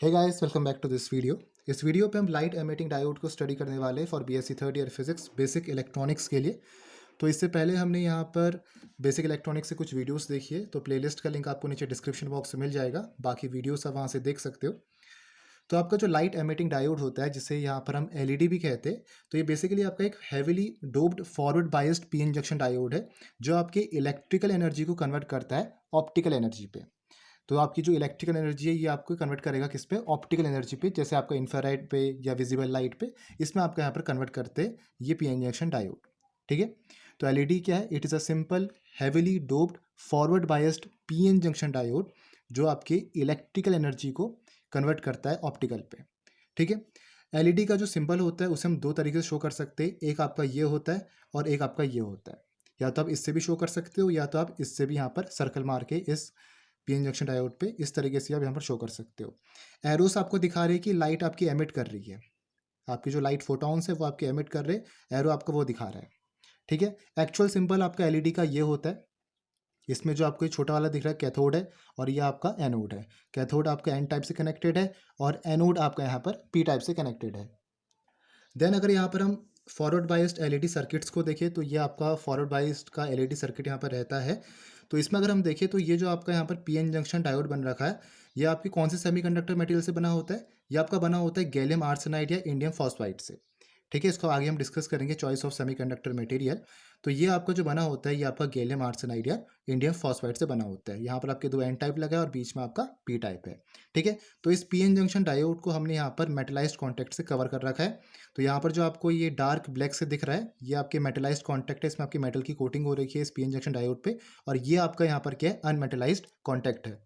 Hey guys, welcome back to this video. इस video पे हम लाइट एमिटिंग डायोड को स्टडी करने वाले हैं for BSc third year physics basic electronics के लिए। तो इससे पहले हमने यहाँ पर बेसिक इलेक्ट्रॉनिक्स से कुछ वीडियोस देखी है, तो प्लेलिस्ट का लिंक आपको नीचे डिस्क्रिप्शन बॉक्स में मिल जाएगा। बाकी वीडियोस आप वहाँ से देख सकते हो। तो आपका जो लाइट एमिटिंग डायोड होता है, जिसे यहाँ पर हम एलईडी भी कहते हैं, तो ये बेसिकली आपका एक heavily doped forward biased P N junction diode है, जो आपके इलेक्ट्रिकल एनर्जी को कन्वर्ट करता है ऑप्टिकल एनर्जी पे। तो आपकी जो इलेक्ट्रिकल एनर्जी है, ये आपको कन्वर्ट करेगा किस पे? ऑप्टिकल एनर्जी पे, जैसे आपका इंफ्रारेड पे या विजिबल लाइट पे। इसमें आपका यहाँ पर कन्वर्ट करते हैं ये पी एन जंक्शन डायोड। ठीक है। तो एलईडी क्या है? It is a simple heavily doped forward biased P N junction diode, जो आपके इलेक्ट्रिकल एनर्जी को कन्वर्ट करता है ऑप्टिकल पे। ठीक है। एलईडी का जो सिंबल होता है उसे हम दो तरीके से शो कर सकते हैं। एक आपका ये होता है और एक आपका ये होता है। या तो आप इससे भी शो कर सकते हो, या तो आप इससे भी यहाँ पर सर्कल मार के इस पी एन जंक्शन डायोड पे इस तरीके से आप यहाँ पर शो कर सकते हो। एरोस आपको दिखा रही है कि लाइट आपकी एमिट कर रही है। आपकी जो लाइट फोटॉन्स है वो आपके एमिट कर रहे हैं, एरो आपको वो दिखा रहा है। ठीक है। एक्चुअल सिंबल आपका एलईडी का ये होता है। इसमें जो आपको ये छोटा वाला दिख रहा है कैथोड है, और ये आपका एनोड है। कैथोड आपका एन टाइप से कनेक्टेड है और एनोड आपका यहाँ पर पी टाइप से कनेक्टेड है। देन अगर यहाँ पर हम फॉरवर्ड बाइस्ड एलईडी सर्किट्स को देखें, तो ये आपका फॉरवर्ड बाइस्ड का एलईडी सर्किट यहाँ पर रहता है। तो इसमें अगर हम देखें तो ये जो आपका यहाँ पर पीएन जंक्शन डायोड बन रखा है, ये आपकी कौन से सेमीकंडक्टर मटेरियल से बना होता है? ये आपका बना होता है गैलियम आर्सेनाइड या इंडियम फॉस्फाइड से। ठीक है। इसको आगे हम डिस्कस करेंगे, चॉइस ऑफ सेमीकंडक्टर मटेरियल। तो ये आपका जो बना होता है, ये आपका गैलियम आर्सेनाइड या इंडियम फॉस्फाइड से बना होता है। यहाँ पर आपके दो एन टाइप लगा है और बीच में आपका पी टाइप है। ठीक है। तो इस पीएन जंक्शन डायोड को हमने यहाँ पर मेटलाइज्ड कॉन्टैक्ट से कवर कर रखा है। तो यहाँ पर जो आपको ये डार्क ब्लैक से दिख रहा है, ये आपके मेटलाइज्ड कॉन्टैक्ट है। इसमें आपकी मेटल की कोटिंग हो रखी है इस पीएन जंक्शन डायोड पे। और ये आपका यहाँ पर क्या है? अनमेटलाइज्ड कॉन्टैक्ट है।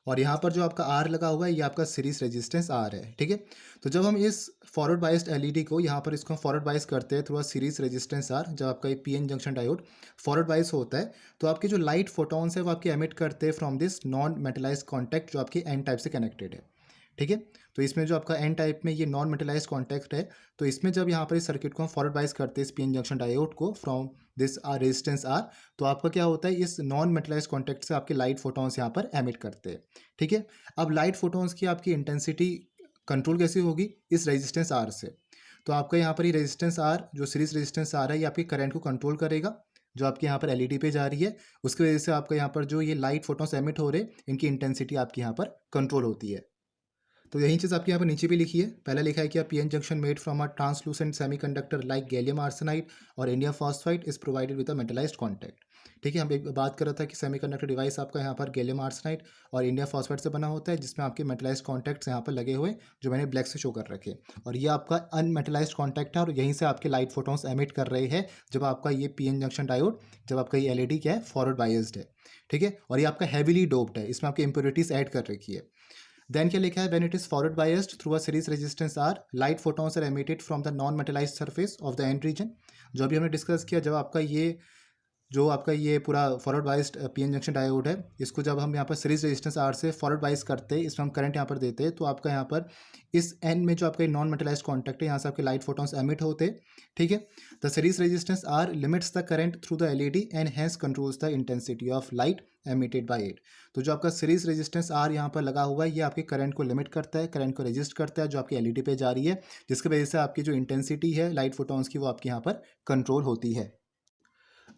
और यहाँ पर जो आपका आर लगा हुआ है, ये आपका सीरीज रेजिस्टेंस आर है। ठीक है। तो जब हम इस फॉरवर्ड बाइस्ड एलईडी को यहाँ पर इसको फॉरवर्ड बाइस करते हैं through a series resistance are, जब आपका ये पीएन जंक्शन डायोड फॉरवर्ड बाइस होता है, तो आपके जो लाइट फोटॉन्स है वो आपके एमिट करते हैं from this non metallized contact, जो आपकी एन टाइप से कनेक्टेड है। ठीक है। तो इसमें जो आपका एन टाइप में ये नॉन मेटलाइज्ड कॉन्टैक्ट है, तो इसमें जब यहाँ पर इस सर्किट को हम फॉरवर्ड बाइस करते हैं इस पीएन जंक्शन डायोड को from this R resistance R, तो आपका क्या होता है? इस नॉन मेटलाइज्ड कॉन्टैक्ट से आपके लाइट फोटॉन्स यहाँ पर एमिट करते हैं। ठीक है। अब लाइट फोटॉन्स की आपकी इंटेंसिटी कंट्रोल कैसे होगी? इस रेजिस्टेंस आर से। तो आपका यहाँ पर ये रेजिस्टेंस आर, जो सीरीज रेजिस्टेंस आर है, ये आपकी करंट को कंट्रोल करेगा, जो आपके यहाँ पर एलईडी पे जा रही है। उसकी वजह से आपका यहाँ पर जो ये लाइट फोटॉन्स एमिट हो रहे हैं, इनकी इंटेंसिटी आपकी यहाँ पर कंट्रोल होती है। तो यही चीज़ आपके यहाँ पर नीचे भी लिखी है। पहले लिखा है कि PN junction made from a translucent semiconductor like gallium arsenide और indium phosphide is provided with a metallised contact. ठीक है। हम एक बात कर रहा था कि सेमीकंडक्टर डिवाइस आपका यहाँ पर गैलियम आर्सेनाइड और इंडियम फॉस्फाइड से बना होता है, जिसमें आपके मेटलाइज्ड कॉन्टैक्ट्स यहाँ पर लगे हुए, जो मैंने ब्लैक से शो कर रखे। और ये आपका अनमेटलाइज्ड कॉन्टैक्ट है, और यहीं से आपके लाइट फोटॉन्स एमिट कर रहे हैं जब आपका ये पीएन जंक्शन डायोड, जब आपका ये एलईडी क्या है? फॉरवर्ड बायस्ड है। ठीक है। और ये आपका हैविली डोप्ड है, इसमें आपकी इंप्योरिटीज ऐड कर रखी है। देन क्या लिखा है? When it is forward biased through a series resistance R, light photons are emitted from the non metallized surface of the N region. जो अभी हमने डिस्कस किया, जब आपका ये जो आपका ये पूरा forward biased PN junction diode है, इसको जब हम यहाँ पर सीरीज रेजिस्टेंस आर से फॉरवर्ड बाइस करते हैं, इसमें हम करंट यहाँ पर देते हैं, तो आपका यहाँ पर इस एन में जो आपका नॉन मेटलाइज्ड कॉन्टैक्ट है, यहाँ से आपके लाइट फोटॉन्स एमिट होते हैं। ठीक है। The series resistance R limits the current through the LED and hence controls the intensity of light emitted by it. तो जो आपका सीरीज रेजिस्टेंस आर यहाँ पर लगा हुआ है, ये आपके करंट को लिमिट करता है, करंट को रेजिस्ट करता है, जो आपकी एलईडी पे जा रही है, जिसकी वजह से आपकी जो इंटेंसिटी है लाइट फोटॉन्स की, वो आपकी यहाँ पर कंट्रोल होती है।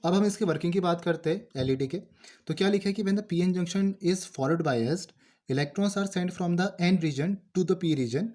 अब हम इसकी वर्किंग की बात करते हैं एलईडी के। तो क्या लिखा है कि when the PN junction is forward biased, electrons are sent from the N region to the P region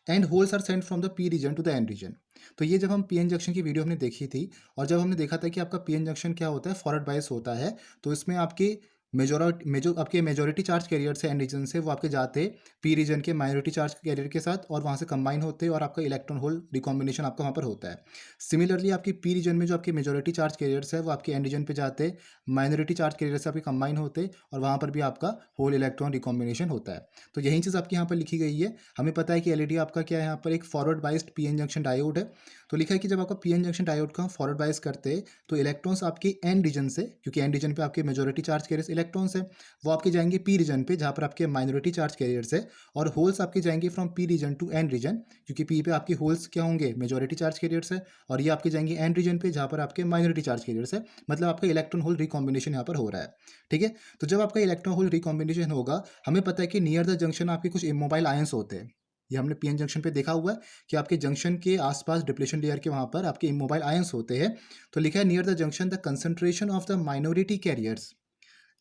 and holes are sent from the P region to the N region. तो ये जब हम पीएन जंक्शन की video हमने देखी थी, और जब हमने देखा था कि आपका पीएन जंक्शन क्या होता है? फॉरवर्ड बायस होता है। तो इसमें आपकी आपके मेजोरिटी चार्ज कैरियर से एन रीजन से वो आपके जाते पी रीजन के माइनॉरिटी चार्ज कैरियर के साथ, और वहाँ से कंबाइन होते हैं, और आपका इलेक्ट्रॉन होल रिकॉम्बिनेशन आपका वहाँ पर होता है। सिमिलरली आपकी पी रीजन में जो आपके मेजोरिटी चार्ज कैरियर्स है, वो आपके एन रीजन पे जाते माइनॉरिटी चार्ज कैरियर से आपके कंबाइन होते, और वहाँ पर भी आपका होल इलेक्ट्रॉन रिकॉम्बिनेशन होता है। तो यही चीज़ आपकी यहाँ पर लिखी गई है। हमें पता है कि एलईडी आपका क्या है? यहाँ पर एक forward biased PN junction diode है। तो लिखा है कि जब आपका पीएन जंक्शन डायोड का हम फॉरवर्ड बाइस करते हैं, तो इलेक्ट्रॉन्स आपकी एन रीजन से, क्योंकि एन रीजन पे आपके मेजोरिटी चार्ज कैरियर्स इलेक्ट्रॉन्स है वो आपके जाएंगे पी रीजन पे जहाँ पर आपके माइनॉरिटी चार्ज कैरियर्स है, और होल्स आपके जाएंगे from P region to N region, क्योंकि पी पे आपके होल्स क्या होंगे, मेजॉरिटी चार्ज कैरियर्स है, और ये आपके जाएंगे एन रीजन पे जहाँ पर आपके माइनॉरिटी चार्ज कैरियर्स है। मतलब आपका इलेक्ट्रॉन होल रिकॉम्बिनेशन यहाँ पर हो रहा है। ठीक है, तो जब आपका इलेक्ट्रॉन होल रिकॉम्बिनेशन होगा, हमें पता है कि नियर द जंक्शन आपके कुछ इमोबाइल आयंस होते हैं। ये हमने पीएन जंक्शन पे देखा हुआ है कि आपके जंक्शन के आसपास डिप्लेशन लेयर के वहाँ पर आपके इमोबाइल आयंस होते हैं। तो लिखा है near the junction the concentration of the minority carriers,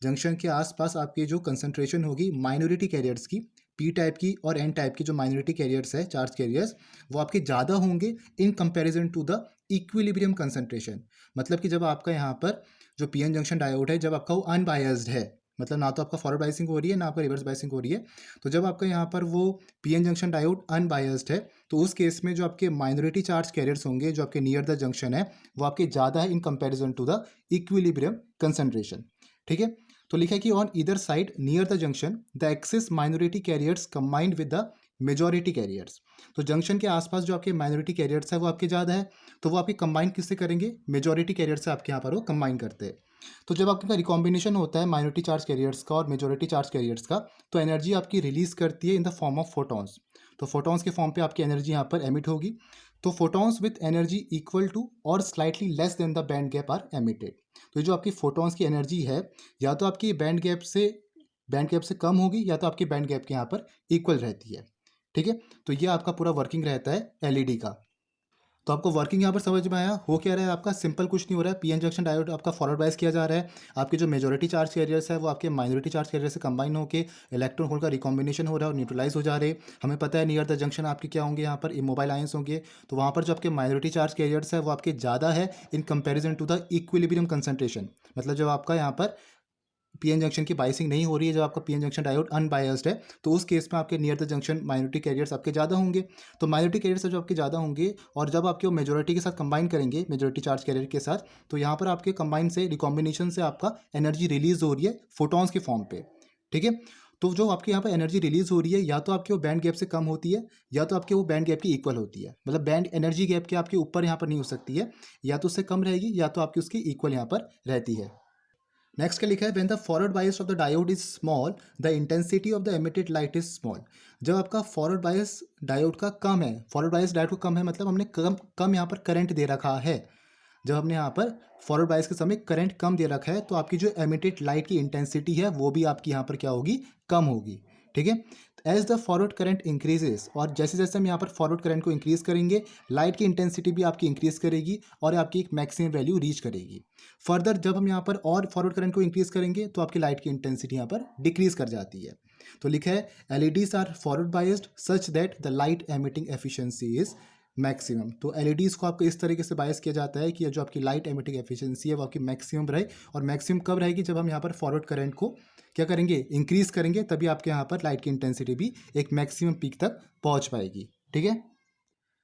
junction के आसपास आपकी जो कंसंट्रेशन होगी माइनॉरिटी कैरियर्स की, पी टाइप की और एन टाइप की जो माइनॉरिटी कैरियर्स है चार्ज कैरियर्स, वो आपके ज़्यादा होंगे in comparison to the equilibrium concentration. मतलब कि जब आपका यहाँ पर जो पीएन जंक्शन डायोड है, जब आपका वो अनबायस्ड है, मतलब ना तो आपका फॉरवर्ड बायसिंग हो रही है ना आपका रिवर्स बायसिंग हो रही है, तो जब आपका यहाँ पर वो पीएन जंक्शन डायोड अनबायस्ड है, तो उस केस में जो आपके माइनॉरिटी चार्ज कैरियर्स होंगे जो आपके नियर द जंक्शन है, वो आपके ज़्यादा है in comparison to the equilibrium concentration. ठीक है, तो लिखा है कि on either side near the junction the excess minority carriers combined with the majority carriers. तो जंक्शन के आसपास जो आपके माइनॉरिटी कैरियर्स है वो आपके ज़्यादा है, तो वो आपके कंबाइन किससे करेंगे, मेजॉरिटी कैरियर से आपके यहाँ पर वो कंबाइन करते हैं। तो जब आपका रिकॉम्बिनेशन होता है माइनॉरिटी चार्ज कैरियर्स का और मेजॉरिटी चार्ज कैरियर्स का, तो एनर्जी आपकी रिलीज करती है in the form of photons. तो फोटॉन्स के फॉर्म पे आपकी एनर्जी यहाँ पर एमिट होगी। तो photons with energy equal to और slightly less than the band gap are emitted. तो जो आपकी फोटॉन्स की एनर्जी है या तो आपकी बैंड गैप से कम होगी या तो आपकी बैंड गैप के यहाँ पर इक्वल रहती है। ठीक है, तो ये आपका पूरा वर्किंग रहता है एलईडी का। तो आपको वर्किंग यहाँ पर समझ में आया, हो क्या रहा है आपका, सिंपल कुछ नहीं हो रहा है, पीएन जंक्शन डायोड आपका फॉरवर्ड बायस किया जा रहा है, आपके जो मेजॉरिटी चार्ज कैरियर्स है वो आपके माइनॉरिटी चार्ज कैरियर से कंबाइन होकर इलेक्ट्रॉन होल का रिकॉम्बिनेशन हो रहा है और न्यूट्रलाइज हो जा रहे हैं। हमें पता है नियर द जंक्शन आपके क्या होंगे, यहाँ पर इमोबाइल आयंस होंगे, तो वहाँ पर जो आपके माइनॉरिटी चार्ज कैरियर्स है वो आपके ज़्यादा है in comparison to the equilibrium concentration. मतलब जब आपका यहाँ पर पीएन जंक्शन की बाइसिंग नहीं हो रही है, जब आपका पीएन जंक्शन डायोड अनबायस्ड है, तो उस केस में आपके near the junction minority carriers आपके ज़्यादा होंगे। तो माइनॉरिटी कैरियर्स जो आपके ज़्यादा होंगे और जब आपके वो मेजॉरिटी के साथ कंबाइन करेंगे, मेजॉरिटी चार्ज कैरियर के साथ, तो यहाँ पर आपके कंबाइन से रिकॉम्बिनेशन से आपका एनर्जी रिलीज हो रही है फोटॉन्स के फॉर्म पे। ठीक है, तो जो आपके यहाँ पर एनर्जी रिलीज हो रही है या तो आपके वो बैंड गैप से कम होती है या तो आपके वो बैंड गैप की इक्वल होती है। मतलब बैंड एनर्जी गैप के आपके ऊपर यहाँ पर नहीं हो सकती है, या तो उससे कम रहेगी या तो आपकी उसकी इक्वल यहाँ पर रहती है। नेक्स्ट क्या लिखा है, when the forward bias of the diode is small the intensity of the emitted light is small. जब आपका फॉरवर्ड बायस डायोड का कम है, फॉरवर्ड बायस डायोड का कम है मतलब हमने कम यहाँ पर करंट दे रखा है। जब हमने यहाँ पर फॉरवर्ड बायस के समय करंट कम दे रखा है तो आपकी जो एमिटेड लाइट की इंटेंसिटी है वो भी आपकी यहाँ पर क्या होगी, कम होगी। ठीक है, as the forward current increases, और जैसे जैसे हम यहाँ पर फॉरवर्ड करंट को इंक्रीज करेंगे लाइट की इंटेंसिटी भी आपकी इंक्रीज करेगी और आपकी एक मैक्सिमम वैल्यू रीच करेगी। फर्दर जब हम यहाँ पर और फॉरवर्ड करंट को इंक्रीज करेंगे तो आपकी लाइट की इंटेंसिटी यहाँ पर डिक्रीज कर जाती है। तो लिखा है LEDs are forward biased such that the light emitting efficiency is maximum. तो एलईडीज को आपको इस तरीके से बायस किया जाता है कि जो आपकी लाइट एमिटिंग एफिशिएंसी है वो आपकी मैक्सिमम रहे, और मैक्सिमम कब रहेगी, जब हम यहाँ पर फॉरवर्ड करंट को क्या करेंगे, इंक्रीज करेंगे, तभी आपके यहाँ पर लाइट की इंटेंसिटी भी एक मैक्सिमम पीक तक पहुँच पाएगी। ठीक है,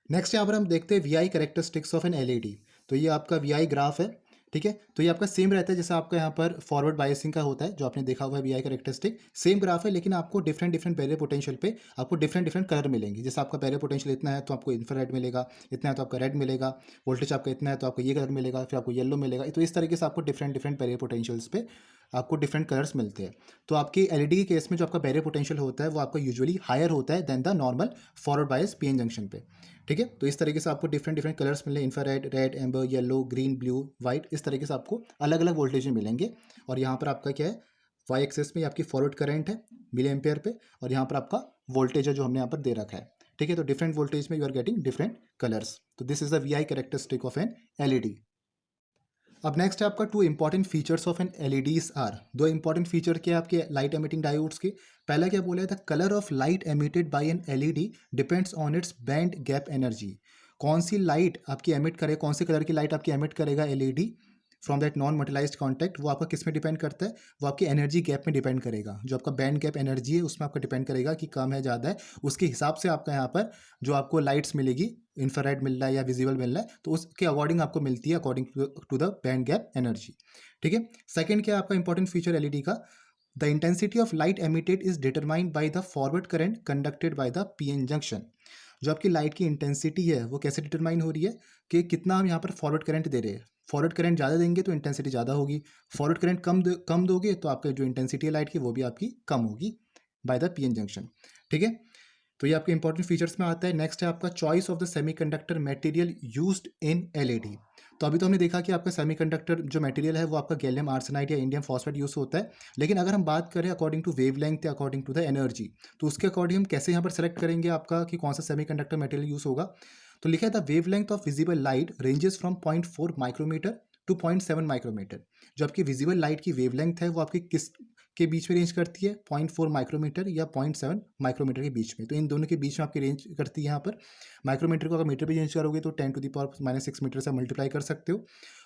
नेक्स्ट यहाँ पर हम देखते हैं V I characteristics of an LED. तो ये आपका वी आई ग्राफ है। ठीक है, तो ये आपका सेम रहता है जैसा आपका यहाँ पर फॉरवर्ड बायसिंग का होता है, जो आपने देखा हुआ है V I characteristic same graph है, लेकिन आपको डिफरेंट डिफरेंट बैरियर पोटेंशियल पे आपको डिफरेंट डिफरेंट कलर मिलेंगे। जैसे आपका बैरियर पोटेंशियल इतना है तो आपको इंफ्रारेड मिलेगा, इतना है तो आपका रेड मिलेगा, वोल्टेज आपका इतना है तो आपको ये कलर मिलेगा, फिर आपको येलो मिलेगा। तो इस तरीके से आपको डिफरेंट डिफरेंट बैरियर पोटेंशियल्स पे आपको डिफरेंट कलर्स मिलते हैं। तो आपकी एलईडी के केस में जो आपका बैरियर पोटेंशियल होता है वो आपका यूजुअली हायर होता है then the normal forward bias PN junction पे। ठीक है, तो इस तरीके से आपको डिफरेंट डिफरेंट कलर्स मिले, infrared, red, amber, yellow, green, blue, white, इस तरीके से आपको अलग अलग वोल्टेज में मिलेंगे। और यहाँ पर आपका क्या है, वाई एक्सेस में आपकी फॉरवर्ड करंट है मिली एम्पेयर पे, और यहाँ पर आपका वोल्टेज है जो हमने यहाँ पर दे रखा है। ठीक है, तो डिफरेंट वोल्टेज में you are getting different colours. तो this is the V I characteristic of an LED. अब नेक्स्ट है आपका two important features of an LEDs are. दो इंपॉर्टेंट फीचर क्या है आपके लाइट एमिटिंग डायोड्स के। पहला क्या बोला है, the colour of light emitted by an LED depends on its band gap energy. कौन सी लाइट आपकी एमिट करे, कौन सी कलर की लाइट आपकी एमिट करेगा LED from that non metallized contact, वो आपका किस में डिपेंड करता है, वो आपकी एनर्जी गैप में डिपेंड करेगा। जो आपका बैंड गैप एनर्जी है उसमें आपका डिपेंड करेगा कि कम है ज़्यादा है, उसके हिसाब से आपका यहाँ पर जो आपको लाइट्स मिलेगी, इंफ्रारेड मिल रहा है या विजिबल मिल रहा है, तो उसके अकॉर्डिंग आपको मिलती है according to the band gap energy. ठीक है, सेकंड क्या है आपका इंपॉर्टेंट फीचर एलईडी का, the intensity of light emitted is determined by the forward current conducted by the PN junction. जो आपकी लाइट की इंटेंसिटी है वो कैसे डिटरमाइन हो रही है कि कितना हम यहाँ पर फॉरवर्ड करंट दे रहे हैं। फॉरवर्ड करंट ज़्यादा देंगे तो इंटेंसिटी ज़्यादा होगी, फॉरवर्ड करंट कम दोगे तो आपका जो इंटेंसिटी है लाइट की वो भी आपकी कम होगी बाय द पीएन जंक्शन। ठीक है, तो ये आपके इंपॉर्टेंट फीचर्स में आता है। नेक्स्ट है आपका choice of the semiconductor material used in LED. तो अभी तो हमने देखा कि आपका सेमीकंडक्टर जो मटेरियल है वो आपका गैलियम आर्सेनाइड या इंडियम फॉस्फेट यूज होता है, लेकिन अगर हम बात करें अकॉर्डिंग टू वेवलेंथ या अकॉर्डिंग टू द एनर्जी, तो उसके अकॉर्डिंग हम कैसे यहाँ पर सेलेक्ट करेंगे आपका कि कौन सा सेमीकंडक्टर मटेरियल यूज होगा। तो लिखा है the wavelength of visible light ranges from 0.4 micrometre to 0.7 micrometre. जो आपकी विजिबल लाइट की वेवलेंथ है वो आपकी किस के बीच में रेंज करती है, 0.4 माइक्रोमीटर या 0.7 माइक्रोमीटर के बीच में। तो इन दोनों के बीच में आपकी रेंज करती है यहाँ पर। माइक्रोमीटर को अगर मीटर पे चेंज करोगे तो 10⁻⁻6 मीटर से मल्टीप्लाई कर सकते हो।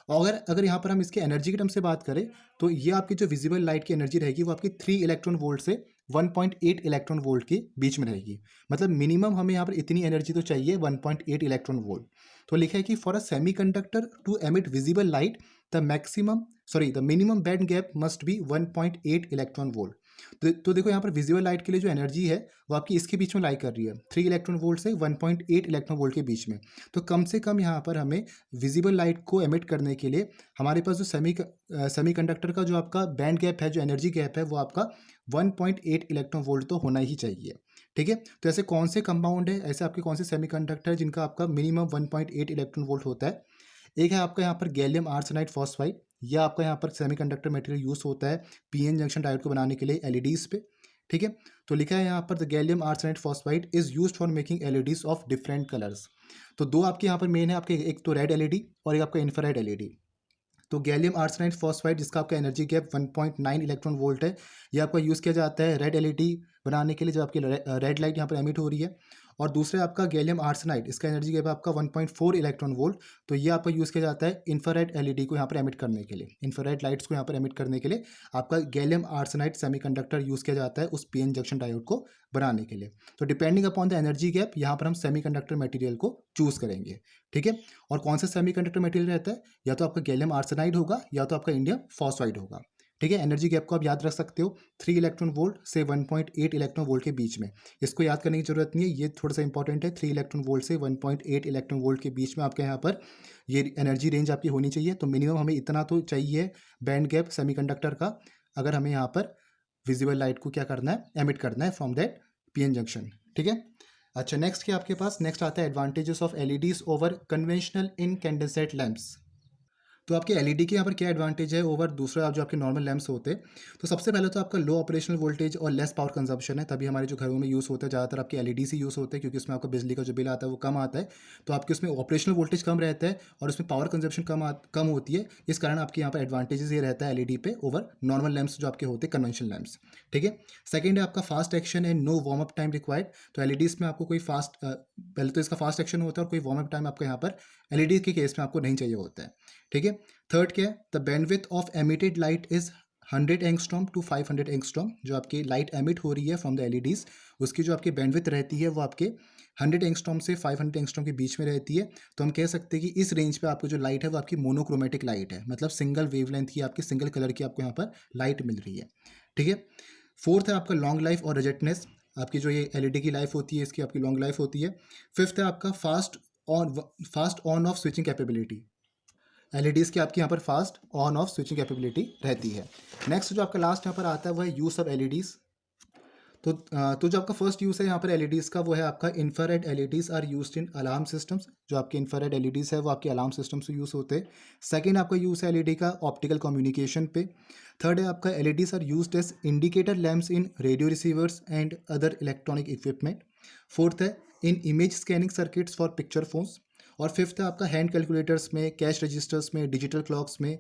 और अगर यहाँ पर हम इसके एनर्जी के टर्म से बात करें तो ये आपकी जो विजिबल लाइट की एनर्जी रहेगी वो आपकी 3 इलेक्ट्रॉन वोल्ट से 1.8 इलेक्ट्रॉन वोल्ट के बीच में रहेगी। मतलब मिनिमम हमें यहाँ पर इतनी एनर्जी तो चाहिए 1.8 इलेक्ट्रॉन वोल्ट। तो लिखा है कि for a semiconductor to emit visible light the minimum band gap must be 1.8 electron volt. तो देखो यहाँ पर विजुअल लाइट के लिए जो एनर्जी है वो आपकी इसके बीच में लाई कर रही है, 3 इलेक्ट्रॉन वोल्ट से 1.8 इलेक्ट्रॉन वोल्ट के बीच में। तो कम से कम यहाँ पर हमें विजिबल लाइट को एमिट करने के लिए हमारे पास जो सेमीकंडक्टर का जो आपका बैंड गैप है, जो एनर्जी गैप है, वो आपका 1.8 इलेक्ट्रॉन वोल्ट तो होना ही चाहिए। ठीक है, तो ऐसे कौन से कंपाउंड है, ऐसे आपके कौन से सेमीकंडक्टर है जिनका आपका मिनिमम 1.8 इलेक्ट्रॉन वोल्ट होता है। एक है आपका यहाँ पर गैलियम आर्सेनाइड फॉस्फाइड, या आपका यहाँ पर सेमीकंडक्टर मटेरियल यूज होता है पीएन जंक्शन डायोड को बनाने के लिए एलईडीज पे। ठीक है, तो लिखा है यहाँ पर the gallium arsenide phosphide is used for making LEDs of different colours. तो दो आपके यहाँ पर मेन है आपके, एक तो रेड एलईडी और एक आपका इंफ्रारेड एलईडी। तो गैलियम आर्सेनाइड फॉस्फाइड जिसका आपका एनर्जी गैप 1.9 इलेक्ट्रॉन वोल्ट है, ये आपका यूज़ किया जाता है रेड एलईडी बनाने के लिए जब आपकी रेड लाइट यहाँ पर एमिट हो रही है। और दूसरा आपका गैलियम आर्सेनाइड, इसका एनर्जी गैप आपका 1.4 इलेक्ट्रॉन वोल्ट, तो ये आपका यूज़ किया जाता है इंफ्रारेड एलईडी को यहाँ पर एमिट करने के लिए, इंफ्रारेड लाइट्स को यहाँ पर एमिट करने के लिए आपका गैलियम आर्सेनाइड सेमीकंडक्टर यूज़ किया जाता है उस पीएन जंक्शन डायोड को बनाने के लिए। तो depending upon the energy gap यहाँ पर हम सेमीकंडक्टर मटेरियल को चूज़ करेंगे। ठीक है, और कौन सा सेमीकंडक्टर मटेरियल रहता है, या तो आपका गैलियम आर्सेनाइड होगा या तो आपका इंडियम फॉस्फाइड होगा। ठीक है, एनर्जी गैप को आप याद रख सकते हो 3 इलेक्ट्रॉन वोल्ट से 1.8 इलेक्ट्रॉन वोल्ट के बीच में। इसको याद करने की जरूरत नहीं है, ये थोड़ा सा इंपॉर्टेंट है। 3 इलेक्ट्रॉन वोल्ट से 1.8 इलेक्ट्रॉन वोल्ट के बीच में आपके यहाँ पर ये एनर्जी रेंज आपकी होनी चाहिए। तो मिनिमम हमें इतना तो चाहिए बैंड गैप सेमीकंडक्टर का, अगर हमें यहाँ पर विजिबल लाइट को क्या करना है, एमिट करना है फ्रॉम दैट पीएन जंक्शन। ठीक है, अच्छा नेक्स्ट क्या आपके पास, नेक्स्ट आता है advantages of LEDs over conventional incandescent lamps. तो आपके एलईडी के यहाँ पर क्या एडवांटेज है ओवर दूसरा जो आपके नॉर्मल लैंप्स होते हैं। तो सबसे पहले तो आपका लो ऑपरेशनल वोल्टेज और लेस पावर कंजप्शन है, तभी हमारे जो घरों में यूज़ होता है ज़्यादातर आपके एलईडी से यूज़ होते हैं, क्योंकि उसमें आपका बिजली का जो बिल आता है वो कम आता है। तो आपके उसमें ऑपरेशनल वोल्टेज कम रहता है और उसमें पावर कंजप्शन कम होती है। इस कारण आपके यहाँ पर एडवांटेजेस ये रहता है एलईडी पे ओवर नॉर्मल लैंप्स जो आपके होते हैं कन्वेंशनल लैंप्स। ठीक है, सेकेंड है आपका fast action and no warm up time required. तो एलईडीज में आपको कोई पहले तो इसका फास्ट एक्शन होता है और कोई वार्म अप टाइम आपको यहाँ पर एलईडी के केस में आपको नहीं चाहिए होता है। ठीक है, थर्ड क्या है, the bandwidth of emitted light is 100 angstrom to 500 angstrom. जो आपकी लाइट एमिट हो रही है फ्रॉम द एलईडीज, उसकी जो आपकी बैंडविड्थ रहती है वो आपके 100 एंगस्ट्रॉम से 500 एंगस्ट्रॉम के बीच में रहती है। तो हम कह सकते हैं कि इस रेंज पे आपको जो लाइट है वो आपकी मोनोक्रोमेटिक लाइट है, मतलब सिंगल वेवलेंथ की आपकी सिंगल कलर की आपको यहाँ पर लाइट मिल रही है। ठीक है, फोर्थ है आपका लॉन्ग लाइफ और रिजेक्टनेस। आपकी जो ये एलईडी की लाइफ होती है इसकी आपकी लॉन्ग लाइफ होती है। फिफ्थ है आपका fast on off switching capability. LEDs की आपकी यहाँ पर fast on off switching capability रहती है। नेक्स्ट जो आपका लास्ट यहाँ पर आता है वो है यूज़ ऑफ एलईडीज़। तो जो आपका फर्स्ट यूज़ है यहाँ पर एलईडीज़ का वो है आपका infrared LEDs are used in alarm systems. जो आपके इंफ्रारेड एलईडीज़ है वो आपके अलार्म सिस्टम से यूज़ होते हैं। सेकंड आपका यूज़ है एलईडी का ऑप्टिकल कम्युनिकेशन पे। थर्ड है आपका LEDs are used as indicator lamps in radio receivers and other electronic equipment. Fourth है in image scanning circuits for picture phones. और फिफ्थ है आपका हैंड कैलकुलेटर्स में, कैश रजिस्टर्स में, डिजिटल क्लॉक्स में।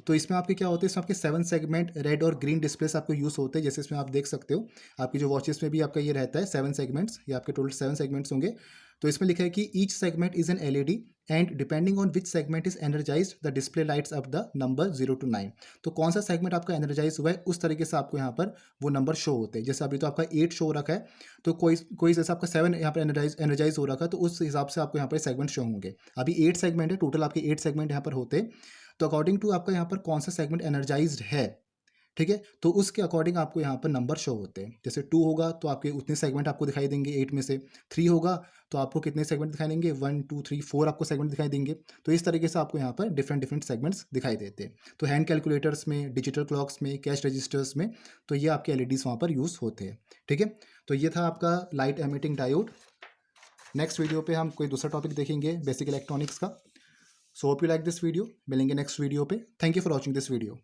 तो इसमें आपके क्या होते हैं, इसमें आपके 7 सेगमेंट रेड और ग्रीन डिस्प्लेस आपको यूज़ होते हैं, जैसे इसमें आप देख सकते हो। आपकी जो वॉचेस में भी आपका ये रहता है 7 सेगमेंट्स, ये आपके टोटल 7 सेगमेंट्स होंगे। तो इसमें लिखा है कि each segment is an LED and depending on which segment is energize the display lights up the number 0 to 9। तो कौन सा सेगमेंट आपका एनर्जाइज हुआ है उस तरीके से आपको यहाँ पर वो नंबर शो होते हैं। जैसे अभी तो आपका 8 शो रखा है, तो कोई जैसे आपका 7 यहाँ पर एनर्जाइज हो रखा है, तो उस हिसाब से आपको यहाँ पर सेगमेंट शो होंगे। अभी 8 सेगमेंट है टोटल, आपके 8 सेगमेंट यहाँ पर होते हैं। तो अकॉर्डिंग टू आपका यहाँ पर कौन सा सेगमेंट एनर्जाइज्ड है, ठीक है। तो उसके अकॉर्डिंग आपको यहाँ पर नंबर शो होते हैं। जैसे 2 होगा तो आपके उतने सेगमेंट आपको दिखाई देंगे 8 में से। 3 होगा तो आपको कितने सेगमेंट दिखाई देंगे, 1 2 3 4 आपको सेगमेंट दिखाई देंगे। तो इस तरीके से आपको यहाँ पर डिफरेंट डिफरेंट सेगमेंट्स दिखाई देते हैं। तो हैंड कैलकुलेटर्स में, डिजिटल क्लॉक्स में, कैश रजिस्टर्स में, तो ये आपके एलईडीज वहाँ पर यूज़ होते हैं। ठीक है। तो ये था आपका light emitting diode. Next video पे हम कोई दूसरा टॉपिक देखेंगे बेसिक इलेक्ट्रॉनिक्स का। So hope you like this video. मिलेंगे नेक्स्ट वीडियो पे। Thank you for watching this video.